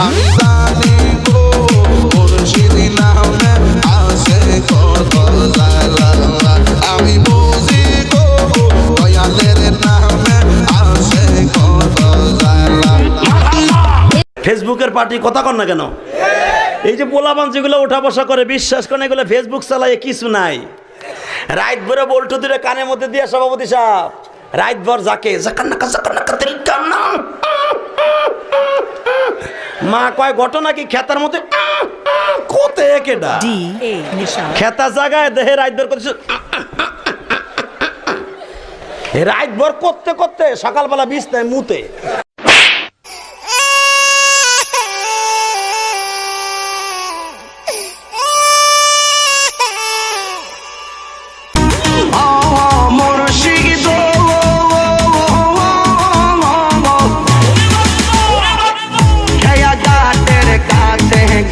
আমি জানি গো মুর্শিদি নামে আছে কত জালা, আমি বুঝি গো দয়ালের নামে আছে কত জালা। ফেসবুকের পার্টি কথা কন না কেন? এই যে পোলাপান যেগুলো ওঠা বসা করে, বিশ্বাস করেন এগুলো ফেসবুক চালায় কিছু নাই। রাত ভরে বল্টু দূরে কানের মধ্যে দিয়ে সভাপতি সাহেব রাত ভর যাকে মা কয় ঘটনা কি খেতার মধ্যে কোতে কেডা খেতা জায়গায় দেহে রাত ভর করছে, রাত ভর করতে করতে সকালবেলা বিছনায় মুতে।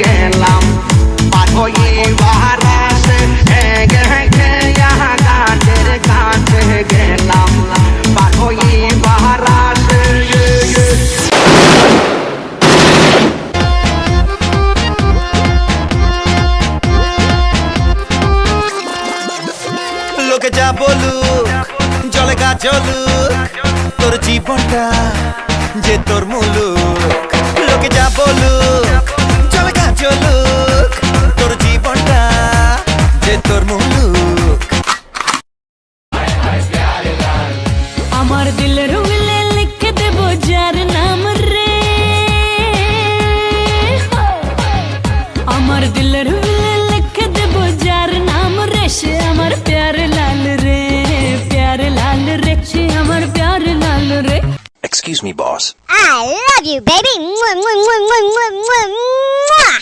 গেলাম পাঠয়ে বারাসে গে গে ইহা গাতের কাছে গেলাম পাঠয়ে বারাসে। লোকে যা বলুক জলে গা চলুক, তোর জীবনটা যে তোর মুলুক। লোকে যা বলুক জলে গা চলুক, তোর জীবনটা যে তোর মুলুক। আমার দিলের উগলে লিখে দেব যার নাম রে, আমার দিলের উগলে লিখে দেব যার নাম রে, সে আমার প্যার লাল রে, প্যার লাল রে, সে আমার প্যার লাল রে। Excuse me, boss. I love you, baby. Mwah, mwah, mwah, mwah, mwah, mwah, mwah.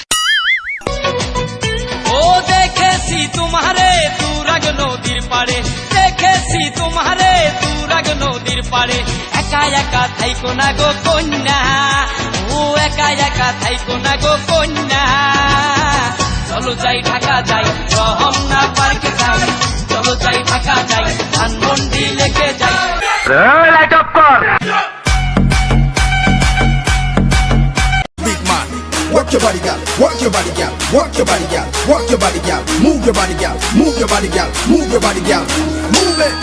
ও দেখেছি তোমারে তুরাগ নদীর পাড়ে, দেখেছি তোমারে তুরাগ নদীর পাড়ে, একা একা থাইকো না গো কন্যা, ও একা একা থাইকো না গো কন্যা। চলো যাই ঢাকা যাই, রহমনা পার্কে যাই, চলো যাই ঢাকা যাই, ধানমন্ডি লেকে যাই। Big man, work your body, gal. Work your body, gal. Work your body, gal. Work your body, gal. Move your body, gal. Move your body, gal. Move your body, gal. Move it.